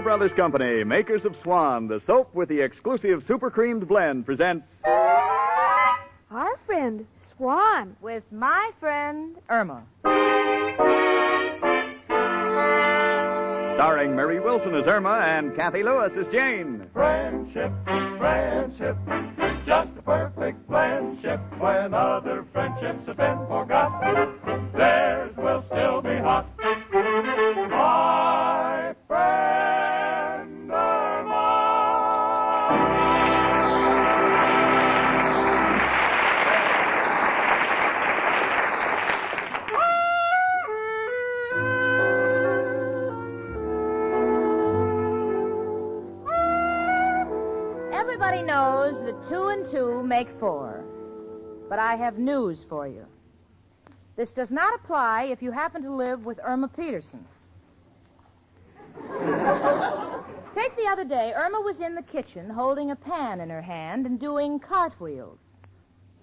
Brothers Company, makers of Swan, the soap with the exclusive super creamed blend, presents... Our friend, Swan. With my friend, Irma. Starring Mary Wilson as Irma and Cathy Lewis as Jane. Friendship, friendship, it's just a perfect friendship. When other friendships have been forgot, theirs will still be hot. My friend Irma. Everybody knows that 2 and 2 make 4. But I have news for you. This does not apply if you happen to live with Irma Peterson. Take the other day, Irma was in the kitchen holding a pan in her hand and doing cartwheels.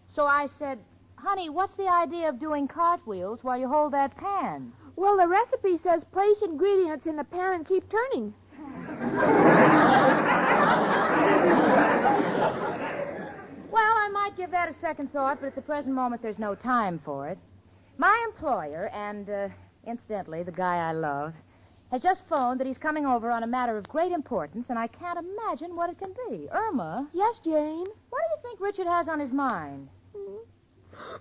So I said, honey, what's the idea of doing cartwheels while you hold that pan? Well, the recipe says place ingredients in the pan and keep turning. Well, I might give that a second thought, but at the present moment there's no time for it. My employer, and incidentally, the guy I love, has just phoned that he's coming over on a matter of great importance, and I can't imagine what it can be. Irma? Yes, Jane? What do you think Richard has on his mind?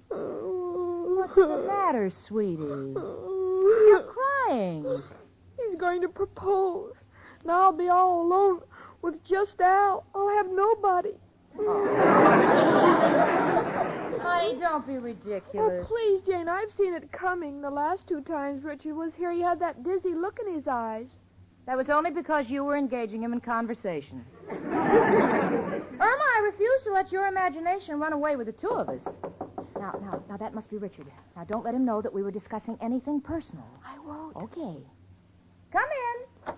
What's the matter, sweetie? You're crying. He's going to propose. Now I'll be all alone with just Al. I'll have nobody. Honey, don't be ridiculous. Oh, please, Jane, I've seen it coming. The last 2 times Richard was here, he had that dizzy look in his eyes. That was only because you were engaging him in conversation. Irma, I refuse to let your imagination run away with the 2 of us. Now, that must be Richard. Now, don't let him know that we were discussing anything personal. I won't. Okay. Come in.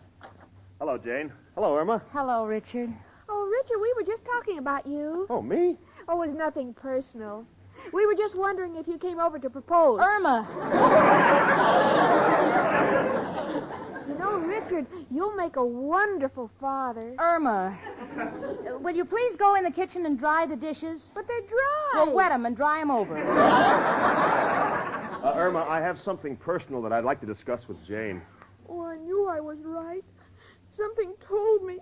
Hello, Jane. Hello, Irma. Hello, Richard. Oh, Richard, we were just talking about you. Oh, me? Oh, it was nothing personal. We were just wondering if you came over to propose. Irma. You know, Richard, you'll make a wonderful father. Irma. Will you please go in the kitchen and dry the dishes? But they're dry. Well, wet them and dry them over. Irma, I have something personal that I'd like to discuss with Jane. Oh, I knew I was right. Something told me.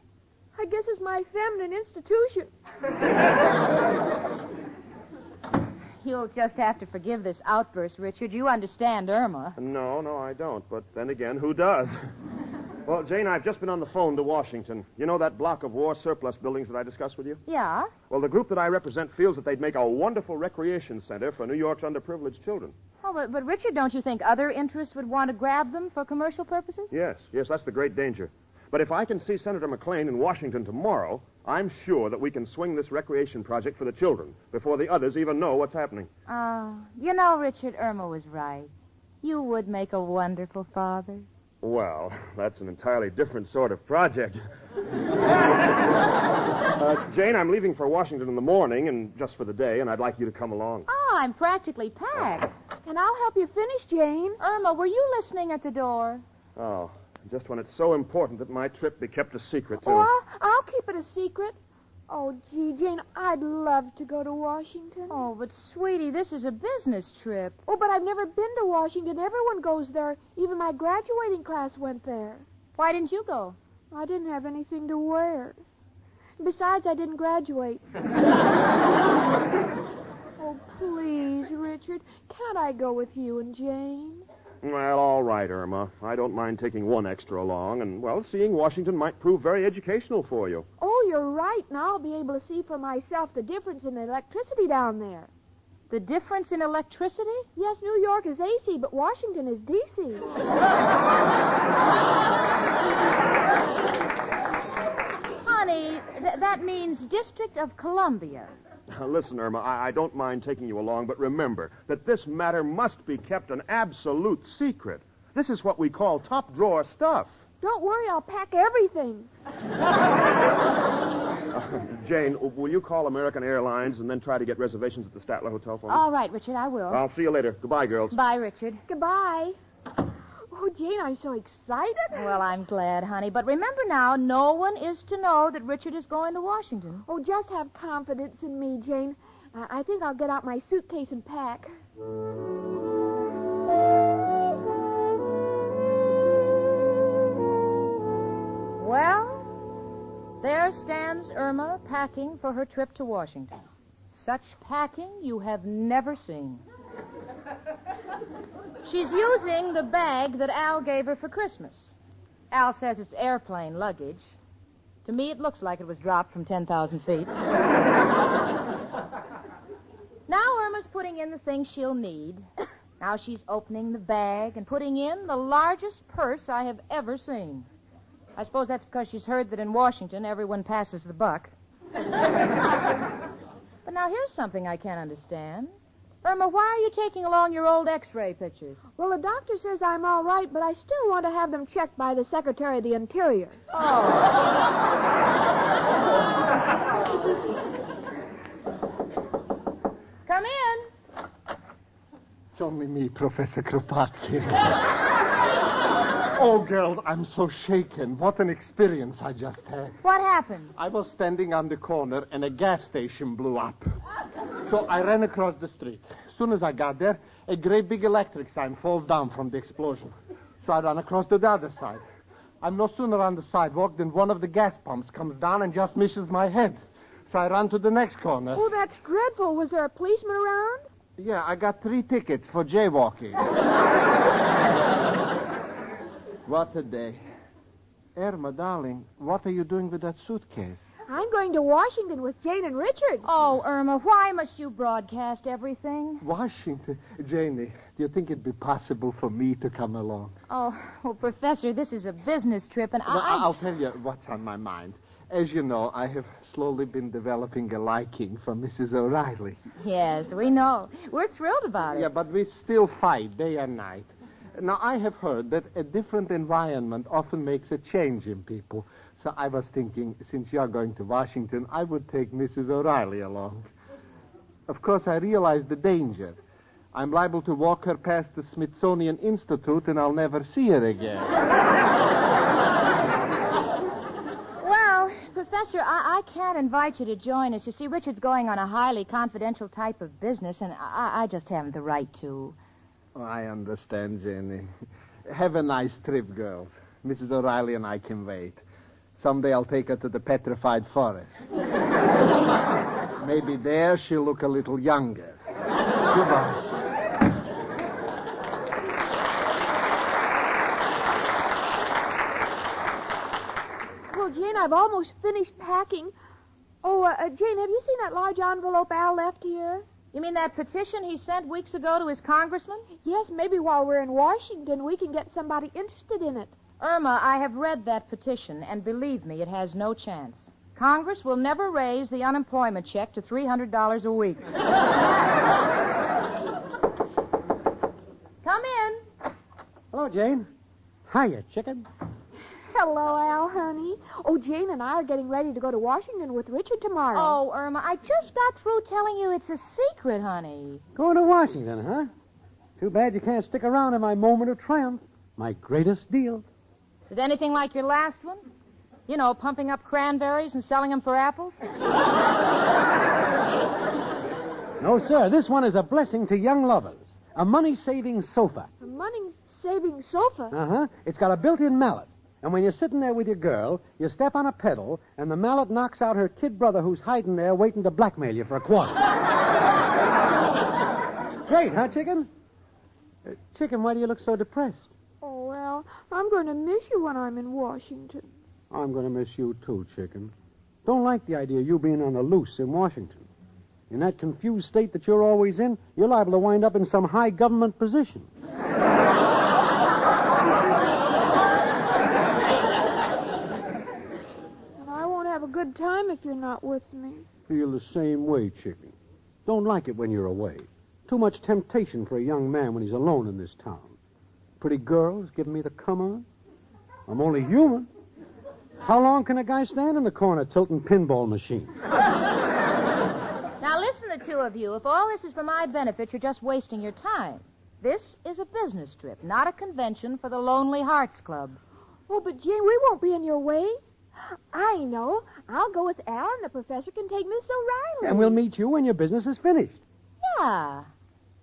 I guess it's my feminine institution. You'll just have to forgive this outburst, Richard. You understand Irma. No, I don't. But then again, who does? Well, Jane, I've just been on the phone to Washington. You know that block of war surplus buildings that I discussed with you? Yeah? Well, the group that I represent feels that they'd make a wonderful recreation center for New York's underprivileged children. Oh, but Richard, don't you think other interests would want to grab them for commercial purposes? Yes, that's the great danger. But if I can see Senator McLean in Washington tomorrow, I'm sure that we can swing this recreation project for the children before the others even know what's happening. You know, Richard, Irma was right. You would make a wonderful father. Well, that's an entirely different sort of project. Jane, I'm leaving for Washington in the morning and just for the day, and I'd like you to come along. Oh, I'm practically packed. And I'll help you finish, Jane. Irma, were you listening at the door? Oh, just when it's so important that my trip be kept a secret, too. Oh, I'll keep it a secret. Oh, gee, Jane, I'd love to go to Washington. Oh, but, sweetie, this is a business trip. Oh, but I've never been to Washington. Everyone goes there. Even my graduating class went there. Why didn't you go? I didn't have anything to wear. Besides, I didn't graduate. Oh, please, Richard, can't I go with you and Jane? Well, all right, Irma. I don't mind taking one extra along, and, well, seeing Washington might prove very educational for you. Oh, you're right. Now I'll be able to see for myself the difference in the electricity down there. The difference in electricity? Yes, New York is AC, but Washington is DC. Honey, that means District of Columbia. Listen, Irma, I don't mind taking you along, but remember that this matter must be kept an absolute secret. This is what we call top-drawer stuff. Don't worry, I'll pack everything. Jane, will you call American Airlines and then try to get reservations at the Statler Hotel for me? All right, Richard, I will. I'll see you later. Goodbye, girls. Bye, Richard. Goodbye. Oh, Jane, I'm so excited. Well, I'm glad, honey. But remember now, no one is to know that Richard is going to Washington. Oh, just have confidence in me, Jane. I think I'll get out my suitcase and pack. Well, there stands Irma packing for her trip to Washington. Such packing you have never seen. She's using the bag that Al gave her for Christmas. Al says it's airplane luggage. To me, it looks like it was dropped from 10,000 feet. Now Irma's putting in the things she'll need. Now she's opening the bag and putting in the largest purse I have ever seen. I suppose that's because she's heard that in Washington everyone passes the buck. But now here's something I can't understand. Irma, why are you taking along your old X-ray pictures? Well, the doctor says I'm all right, but I still want to have them checked by the Secretary of the Interior. Oh. Come in. It's only me, Professor Kropotkin. Oh, girls, I'm so shaken. What an experience I just had. What happened? I was standing on the corner and a gas station blew up. So I ran across the street. As soon as I got there, a great big electric sign falls down from the explosion. So I ran across to the other side. I'm no sooner on the sidewalk than one of the gas pumps comes down and just misses my head. So I ran to the next corner. Oh, that's dreadful. Was there a policeman around? Yeah, I got 3 tickets for jaywalking. What a day. Irma, darling, what are you doing with that suitcase? I'm going to Washington with Jane and Richard. Oh, Irma, why must you broadcast everything? Washington. Janie, do you think it'd be possible for me to come along? Oh, well, Professor, this is a business trip, and I'll tell you what's on my mind. As you know, I have slowly been developing a liking for Mrs. O'Reilly. Yes, we know. We're thrilled about it. Yeah, but we still fight day and night. Now, I have heard that a different environment often makes a change in people. So I was thinking, since you're going to Washington, I would take Mrs. O'Reilly along. Of course, I realize the danger. I'm liable to walk her past the Smithsonian Institute, and I'll never see her again. Well, Professor, I can't invite you to join us. You see, Richard's going on a highly confidential type of business, and I just haven't the right to. Oh, I understand, Jenny. Have a nice trip, girls. Mrs. O'Reilly and I can wait. Someday I'll take her to the petrified forest. Maybe there she'll look a little younger. Goodbye. Well, Jane, I've almost finished packing. Oh, Jane, have you seen that large envelope Al left here? You mean that petition he sent weeks ago to his congressman? Yes, maybe while we're in Washington, we can get somebody interested in it. Irma, I have read that petition, and believe me, it has no chance. Congress will never raise the unemployment check to $300 a week. Come in. Hello, Jane. Hiya, chicken. Hello, Al, honey. Oh, Jane and I are getting ready to go to Washington with Richard tomorrow. Oh, Irma, I just got through telling you it's a secret, honey. Going to Washington, huh? Too bad you can't stick around in my moment of triumph. My greatest deal. Is it anything like your last one? You know, pumping up cranberries and selling them for apples? No, sir. This one is a blessing to young lovers. A money-saving sofa. A money-saving sofa? Uh-huh. It's got a built-in mallet. And when you're sitting there with your girl, you step on a pedal, and the mallet knocks out her kid brother who's hiding there waiting to blackmail you for a quarter. Great, huh, Chicken? Chicken, why do you look so depressed? Oh, well, I'm going to miss you when I'm in Washington. I'm going to miss you, too, Chicken. Don't like the idea of you being on the loose in Washington. In that confused state that you're always in, you're liable to wind up in some high government position. Have a good time if you're not with me. Feel the same way, Chicken. Don't like it when you're away. Too much temptation for a young man when he's alone in this town. Pretty girls giving me the come on. I'm only human. How long can a guy stand in the corner tilting pinball machines? Now listen, the two of you. If all this is for my benefit, you're just wasting your time. This is a business trip, not a convention for the Lonely Hearts Club. Oh, but Jane, we won't be in your way. I know. I'll go with Al, and the professor can take Miss O'Reilly. And we'll meet you when your business is finished. Yeah.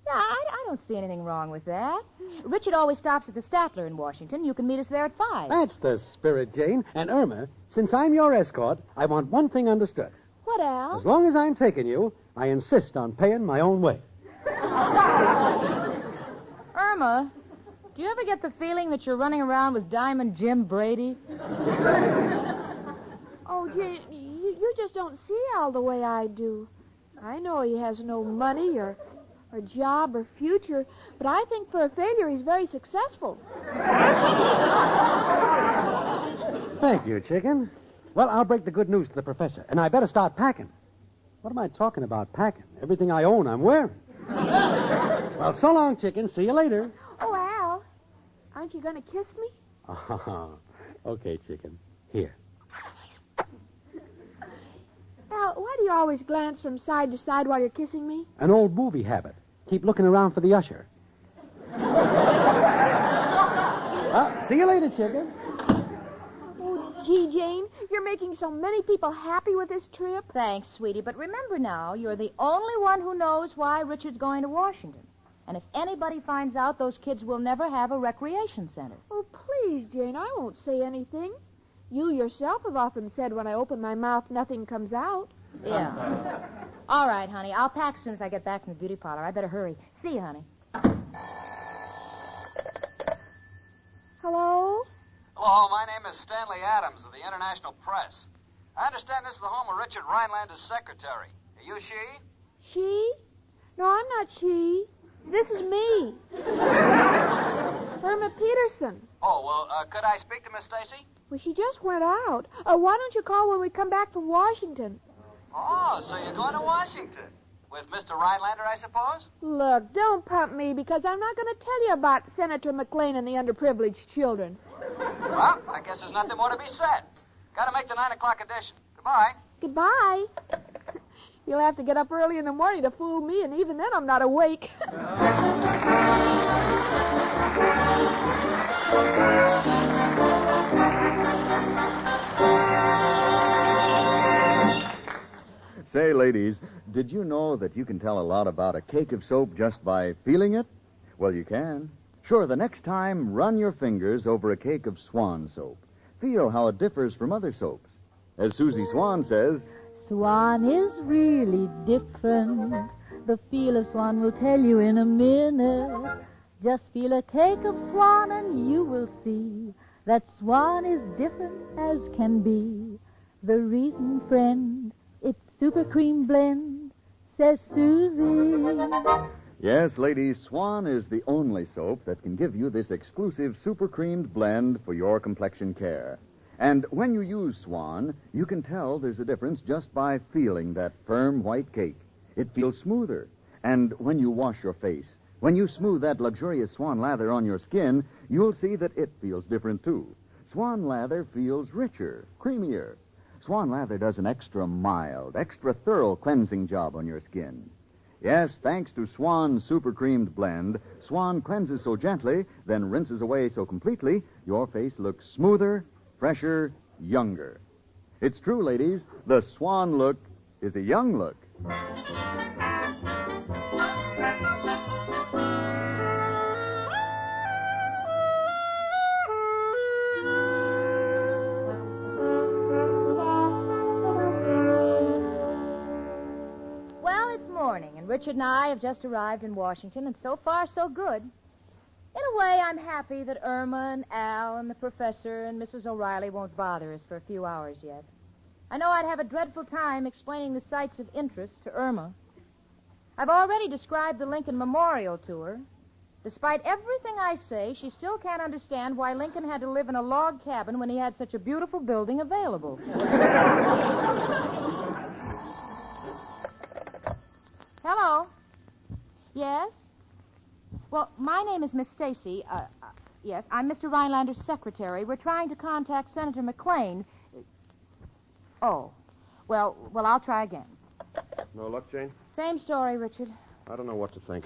Yeah, I don't see anything wrong with that. Richard always stops at the Statler in Washington. You can meet us there at 5. That's the spirit, Jane. And Irma, since I'm your escort, I want one thing understood. What, Al? As long as I'm taking you, I insist on paying my own way. Irma, do you ever get the feeling that you're running around with Diamond Jim Brady? Oh, Jane, you just don't see Al the way I do. I know he has no money or job or future, but I think for a failure he's very successful. Thank you, chicken. Well, I'll break the good news to the professor, and I better start packing. What am I talking about packing? Everything I own, I'm wearing. Well, so long, chicken. See you later. Oh, Al, aren't you going to kiss me? Okay, chicken. Here. Al, why do you always glance from side to side while you're kissing me? An old movie habit. Keep looking around for the usher. See you later, chicken. Oh, gee, Jane, you're making so many people happy with this trip. Thanks, sweetie. But remember now, you're the only one who knows why Richard's going to Washington. And if anybody finds out, those kids will never have a recreation center. Oh, please, Jane, I won't say anything. You yourself have often said when I open my mouth, nothing comes out. Yeah. All right, honey. I'll pack as soon as I get back from the beauty parlor. I better hurry. See you, honey. Hello? Hello, my name is Stanley Adams of the International Press. I understand this is the home of Richard Rhinelander's secretary. Are you she? She? No, I'm not she. This is me. Irma Peterson. Oh, well, could I speak to Miss Stacy? Well, she just went out. Why don't you call when we come back from Washington? Oh, so you're going to Washington. With Mr. Rhinelander, I suppose? Look, don't pump me, because I'm not going to tell you about Senator McLean and the underprivileged children. Well, I guess there's nothing more to be said. Got to make the 9 o'clock edition. Goodbye. Goodbye. You'll have to get up early in the morning to fool me, and even then I'm not awake. Say, ladies, did you know that you can tell a lot about a cake of soap just by feeling it? Well, you can. Sure, the next time, run your fingers over a cake of Swan soap. Feel how it differs from other soaps. As Susie Swan says, Swan is really different. The feel of Swan will tell you in a minute. Just feel a cake of Swan and you will see that Swan is different as can be. The reason, friend, it's super cream blend, says Susie. yes, ladies, Swan is the only soap that can give you this exclusive super creamed blend for your complexion care. And when you use Swan, you can tell there's a difference just by feeling that firm white cake. It feels smoother. And when you wash your face, when you smooth that luxurious Swan lather on your skin, you'll see that it feels different, too. Swan lather feels richer, creamier. Swan lather does an extra mild, extra thorough cleansing job on your skin. Yes, thanks to Swan's super creamed blend, Swan cleanses so gently, then rinses away so completely, your face looks smoother, fresher, younger. It's true, ladies, the Swan look is a young look. Richard and I have just arrived in Washington, and so far, so good. In a way, I'm happy that Irma and Al and the professor and Mrs. O'Reilly won't bother us for a few hours yet. I know I'd have a dreadful time explaining the sites of interest to Irma. I've already described the Lincoln Memorial to her. Despite everything I say, she still can't understand why Lincoln had to live in a log cabin when he had such a beautiful building available. Hello. Yes? Well, my name is Miss Stacy. Yes, I'm Mr. Rhinelander's secretary. We're trying to contact Senator McLean. Oh. Well, I'll try again. No luck, Jane? Same story, Richard. I don't know what to think.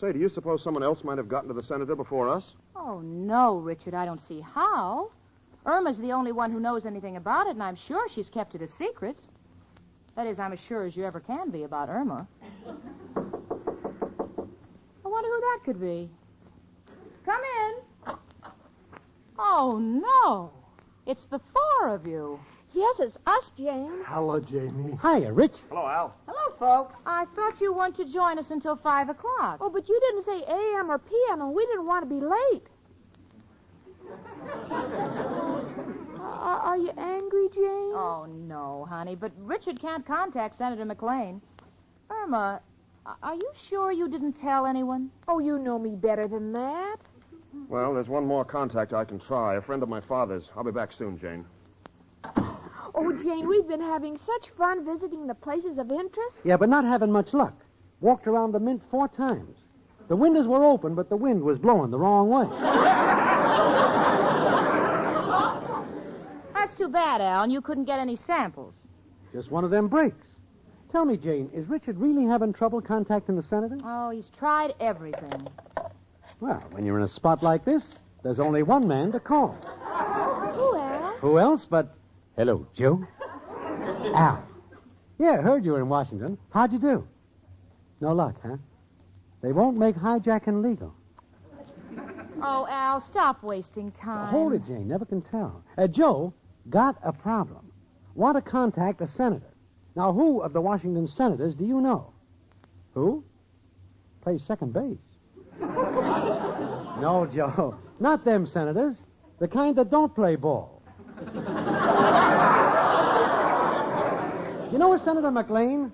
Say, do you suppose someone else might have gotten to the senator before us? Oh, no, Richard, I don't see how. Irma's the only one who knows anything about it, and I'm sure she's kept it a secret. That is, I'm as sure as you ever can be about Irma. I wonder who that could be. Come in. Oh, no. It's the four of you. Yes, it's us, Jane. Hello, Jamie. Hiya, Rich. Hello, Al. Hello, folks. I thought you weren't to join us until 5 o'clock. Oh, but you didn't say a.m. or p.m., and we didn't want to be late. Are you angry, Jane? Oh, no, honey, but Richard can't contact Senator McLean. Irma, are you sure you didn't tell anyone? Oh, you know me better than that. Well, there's one more contact I can try. A friend of my father's. I'll be back soon, Jane. Oh, Jane, we've been having such fun visiting the places of interest. Yeah, but not having much luck. Walked around the Mint 4 times. The windows were open, but the wind was blowing the wrong way. That's too bad, Al, and you couldn't get any samples. Just one of them breaks. Tell me, Jane, is Richard really having trouble contacting the senator? Oh, he's tried everything. Well, when you're in a spot like this, there's only one man to call. Who, Al? Who else but... Hello, Joe. Al. Yeah, heard you were in Washington. How'd you do? No luck, huh? They won't make hijacking legal. Oh, Al, stop wasting time. Hold it, Jane. Never can tell. Joe got a problem. Want to contact a senator. Now, who of the Washington senators do you know? Who? Plays second base. No, Joe. Not them senators. The kind that don't play ball. You know a Senator McLean?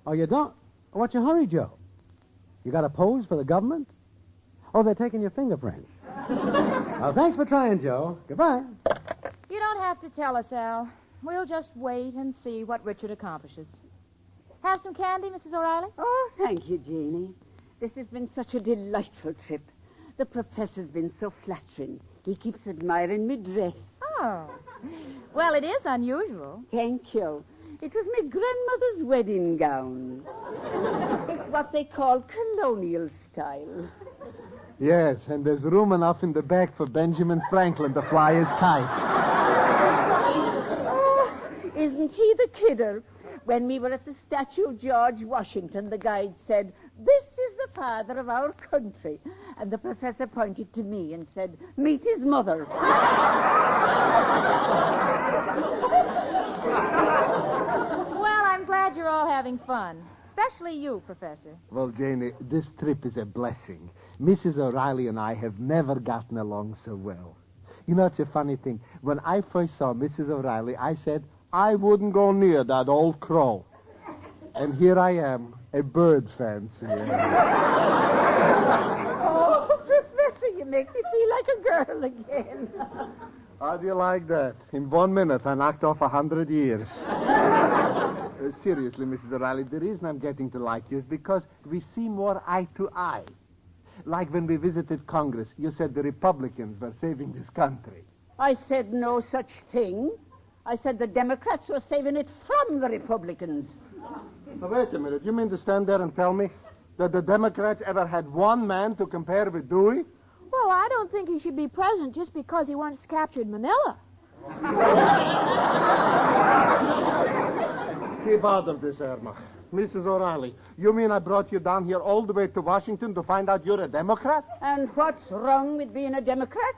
Oh, you don't? What's your hurry, Joe? You got a pose for the government? Oh, they're taking your fingerprints. Well, thanks for trying, Joe. Goodbye. You don't have to tell us, Al. We'll just wait and see what Richard accomplishes. Have some candy, Mrs. O'Reilly? Oh, thank you, Janie. This has been such a delightful trip. The professor's been so flattering. He keeps admiring me dress. Oh. Well, it is unusual. Thank you. It was my grandmother's wedding gown. It's what they call colonial style. Yes, and there's room enough in the back for Benjamin Franklin to fly his kite. Oh, isn't he the kidder? When we were at the statue of George Washington, the guide said, "This is the father of our country." And the professor pointed to me and said, "Meet his mother." Well, I'm glad you're all having fun. Especially you, Professor. Well, Janie, this trip is a blessing. Mrs. O'Reilly and I have never gotten along so well. You know, it's a funny thing. When I first saw Mrs. O'Reilly, I said, I wouldn't go near that old crow. And here I am, a bird fancier. Oh, Professor, you make me feel like a girl again. How do you like that? In 1 minute, I knocked off 100 years. Seriously, Mrs. O'Reilly, the reason I'm getting to like you is because we see more eye to eye. Like when we visited Congress, you said the Republicans were saving this country. I said no such thing. I said the Democrats were saving it from the Republicans. Now, wait a minute. You mean to stand there and tell me that the Democrats ever had one man to compare with Dewey? Well, I don't think he should be president just because he once captured Manila. Keep out of this, Irma. Mrs. O'Reilly, you mean I brought you down here all the way to Washington to find out you're a Democrat? And what's wrong with being a Democrat?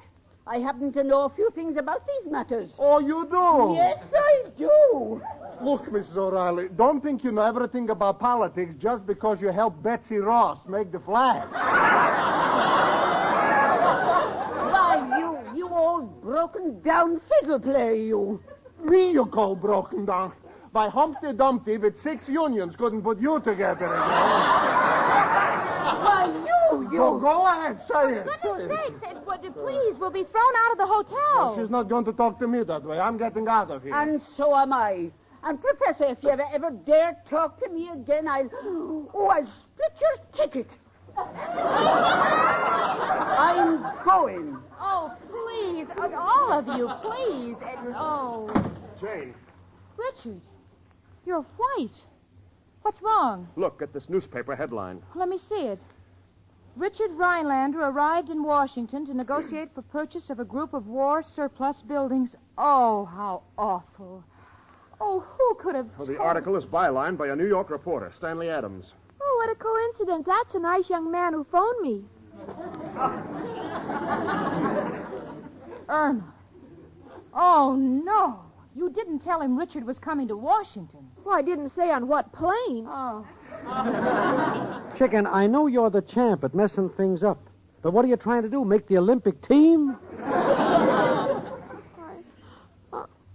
I happen to know a few things about these matters. Oh, you do? Yes, I do. Look, Mrs. O'Reilly, don't think you know everything about politics just because you helped Betsy Ross make the flag. Why, you old broken-down fiddle player, you. Me you call broken down? By Humpty Dumpty with 6 unions couldn't put you together again. Why, you. Go ahead, say it. For goodness sakes, please, we'll be thrown out of the hotel. Well, she's not going to talk to me that way. I'm getting out of here. And so am I. And, Professor, if you ever dare talk to me again, I'll split your ticket. I'm going. Oh, please, all of you, please. Jane. Richard, you're white. What's wrong? Look at this newspaper headline. Let me see it. Richard Rhinelander arrived in Washington to negotiate for purchase of a group of war surplus buildings. Oh, how awful. Oh, who could have... Well, the article is bylined by a New York reporter, Stanley Adams. Oh, what a coincidence. That's a nice young man who phoned me. Irma. Oh, no. You didn't tell him Richard was coming to Washington. Well, I didn't say on what plane. Oh. Chicken, I know you're the champ at messing things up. But what are you trying to do, make the Olympic team?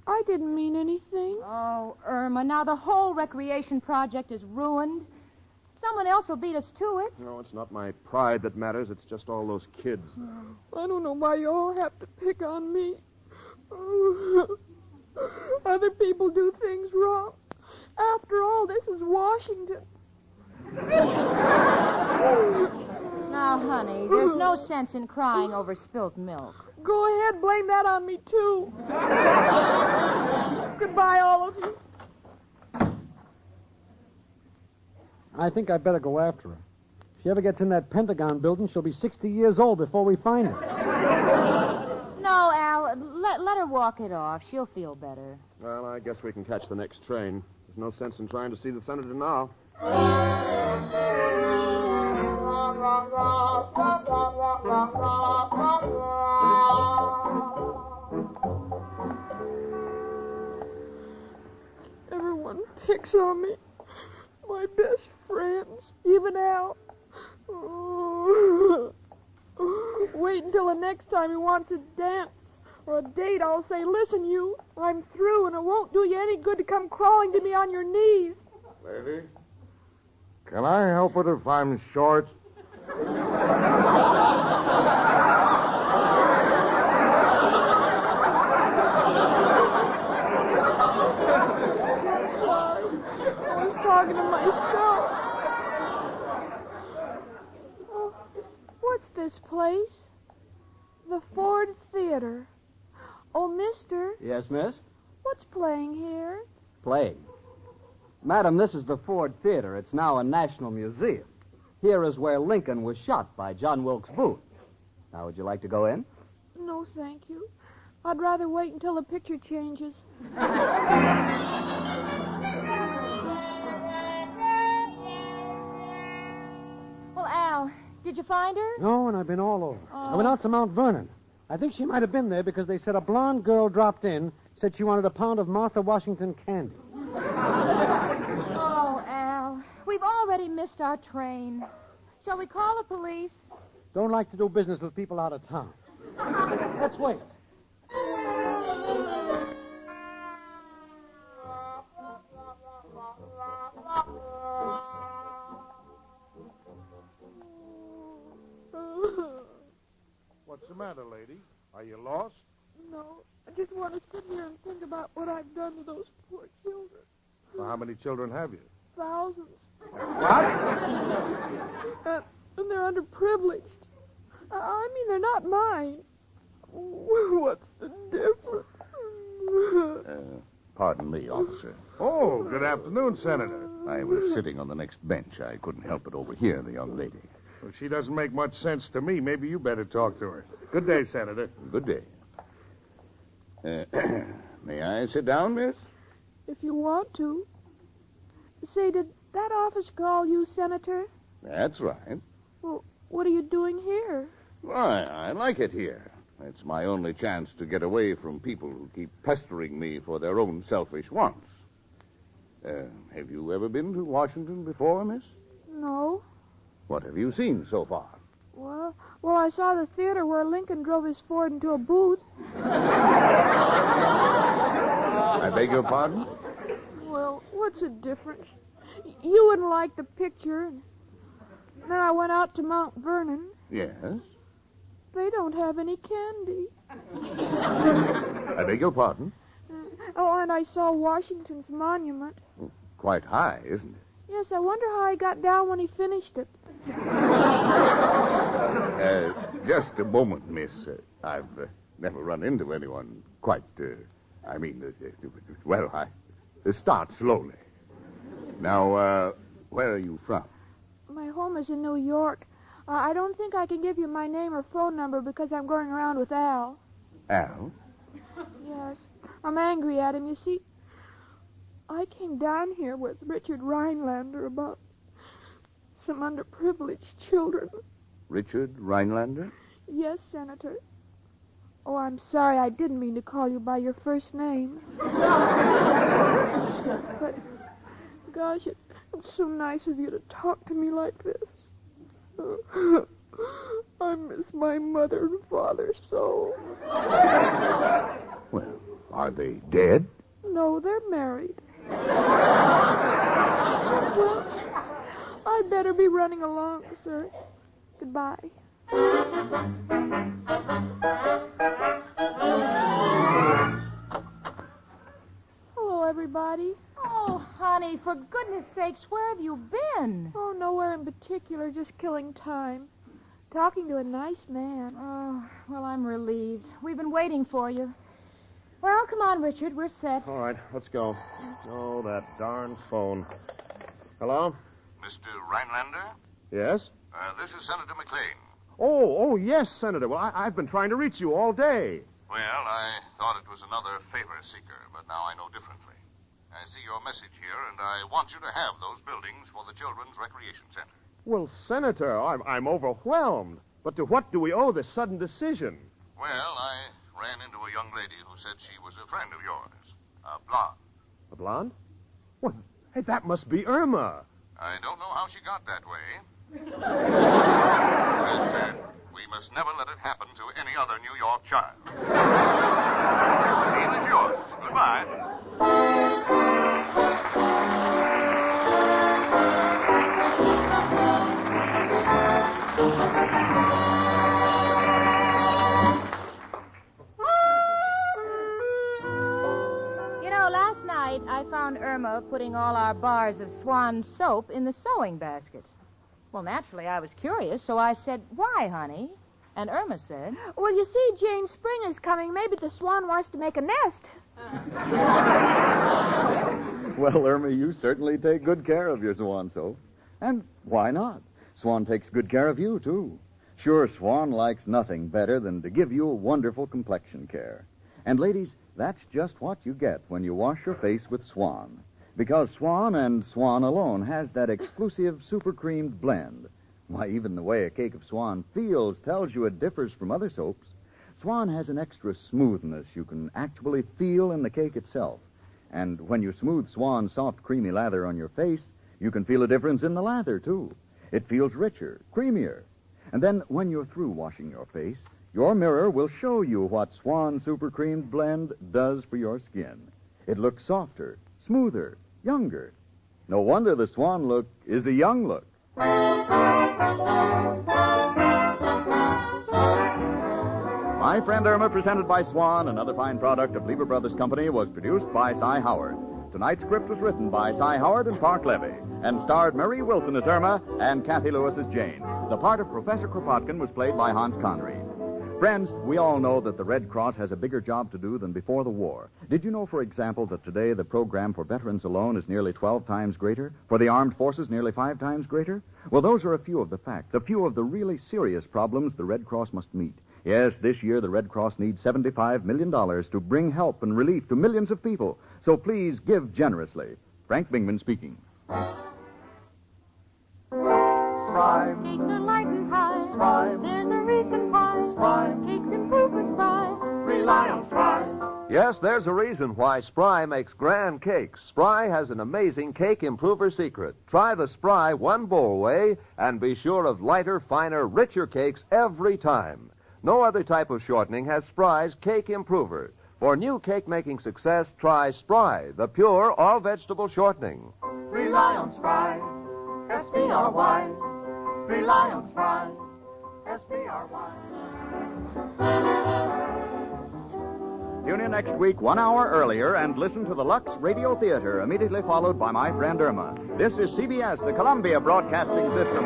I didn't mean anything. Oh, Irma, now the whole recreation project is ruined. Someone else will beat us to it. No, it's not my pride that matters. It's just all those kids. I don't know why you all have to pick on me. Other people do things wrong. After all, this is Washington. Now, honey, there's no sense in crying over spilt milk. Go ahead, blame that on me, too. Goodbye, all of you. I think I'd better go after her. If she ever gets in that Pentagon building, she'll be 60 years old before we find her. No, Al, let her walk it off. She'll feel better. Well, I guess we can catch the next train. There's no sense in trying to see the senator now. Everyone picks on me. My best friends, even Al. Wait until the next time he wants a dance or a date. I'll say, listen, you, I'm through, and it won't do you any good to come crawling to me on your knees. Lady, can I help it if I'm short? Sorry, I was talking to myself. Oh, what's this place? The Ford Theater. Oh, mister, Yes, miss? what's playing here? Playing. Madam, this is the Ford Theater. It's now a national museum. Here is where Lincoln was shot by John Wilkes Booth. Now, would you like to go in? No, thank you. I'd rather wait until the picture changes. Well, Al, did you find her? No, and I've been all over. I went out to Mount Vernon. I think she might have been there because they said a blonde girl dropped in, said she wanted a pound of Martha Washington candy. Oh, Al, we've already missed our train. Shall we call the police? Don't like to do business with people out of town. Let's wait. What's the matter, lady? Are you lost? No, I just want to sit here and think about what I've done to those poor children. Well, how many children have you? Thousands. What? And they're underprivileged. I mean, they're not mine. What's the difference? Pardon me, officer. Oh, good afternoon, Senator. I was sitting on the next bench. I couldn't help but overhear the young lady. Well, she doesn't make much sense to me. Maybe you better talk to her. Good day, Senator. Good day. May I sit down, miss? If you want to. Say, did that office call you, Senator? That's right. Well, what are you doing here? Why, I like it here. It's my only chance to get away from people who keep pestering me for their own selfish wants. Have you ever been to Washington before, miss? No. What have you seen so far? Well, I saw the theater where Lincoln drove his Ford into a booth. I beg your pardon? Well, what's the difference? You wouldn't like the picture. Then I went out to Mount Vernon. Yes? They don't have any candy. I beg your pardon? Oh, and I saw Washington's monument. Quite high, isn't it? Yes, I wonder how he got down when he finished it. Just a moment, miss. I've never run into anyone quite, well, I start slowly. Now, where are you from? My home is in New York. I don't think I can give you my name or phone number because I'm going around with Al. Al? Yes. I'm angry at him. You see, I came down here with Richard Rhinelander about some underprivileged children. Richard Rhinelander? Yes, Senator. Oh, I'm sorry. I didn't mean to call you by your first name. But, gosh, it's so nice of you to talk to me like this. I miss my mother and father so. Well, are they dead? No, they're married. Well, I better be running along, sir. Goodbye. Hello, everybody. Oh, honey, for goodness sakes, where have you been? Oh, nowhere in particular, just killing time. Talking to a nice man. Oh, well, I'm relieved. We've been waiting for you. Well, come on, Richard. We're set. All right, let's go. Oh, that darn phone. Hello? Mr. Rhinelander? Yes? This is Senator McLean. Oh, yes, Senator. Well, I've been trying to reach you all day. Well, I thought it was another favor seeker, but now I know differently. I see your message here, and I want you to have those buildings for the Children's Recreation Center. Well, Senator, I'm overwhelmed. But to what do we owe this sudden decision? Well, I ran into a young lady who said she was a friend of yours, a blonde. A blonde? Well, hey, that must be Irma. I don't know how she got that way. But we must never let it happen to any other New York child. Name is yours. Goodbye. Last night I found Irma putting all our bars of Swan soap in the sewing basket. Well, naturally, I was curious, so I said, "Why, honey?" And Irma said, "Well, you see, Jane, spring is coming. Maybe the swan wants to make a nest." Well, Irma, you certainly take good care of your swan soap. And why not? Swan takes good care of you, too. Sure, Swan likes nothing better than to give you a wonderful complexion care. And, ladies, that's just what you get when you wash your face with Swan. Because Swan and Swan alone has that exclusive super creamed blend. Why, even the way a cake of Swan feels tells you it differs from other soaps. Swan has an extra smoothness you can actually feel in the cake itself. And when you smooth Swan's soft, creamy lather on your face, you can feel a difference in the lather, too. It feels richer, creamier. And then when you're through washing your face, your mirror will show you what Swan Super Creamed Blend does for your skin. It looks softer, smoother, younger. No wonder the Swan look is a young look. My Friend Irma, presented by Swan, another fine product of Lever Brothers Company, was produced by Cy Howard. Tonight's script was written by Cy Howard and Park Levy and starred Marie Wilson as Irma and Cathy Lewis as Jane. The part of Professor Kropotkin was played by Hans Conried. Friends, we all know that the Red Cross has a bigger job to do than before the war. Did you know, for example, that today the program for veterans alone is nearly 12 times greater? For the armed forces, nearly 5 times greater? Well, those are a few of the facts, a few of the really serious problems the Red Cross must meet. Yes, this year the Red Cross needs $75 million to bring help and relief to millions of people. So please give generously. Frank Bingman speaking. Spry. Cakes are light and high. Spry. There's a reason why. Spry. Cakes improve with Spry. Rely on Spry. Yes, there's a reason why Spry makes grand cakes. Spry has an amazing cake improver secret. Try the Spry one bowl way and be sure of lighter, finer, richer cakes every time. No other type of shortening has Spry's cake improver. For new cake-making success, try Spry, the pure all-vegetable shortening. Rely on Spry. S-P-R-Y. Rely on Spry. S-P-R-Y. Tune in next week 1 hour earlier and listen to the Lux Radio Theater, immediately followed by My Friend Irma. This is CBS, the Columbia Broadcasting System.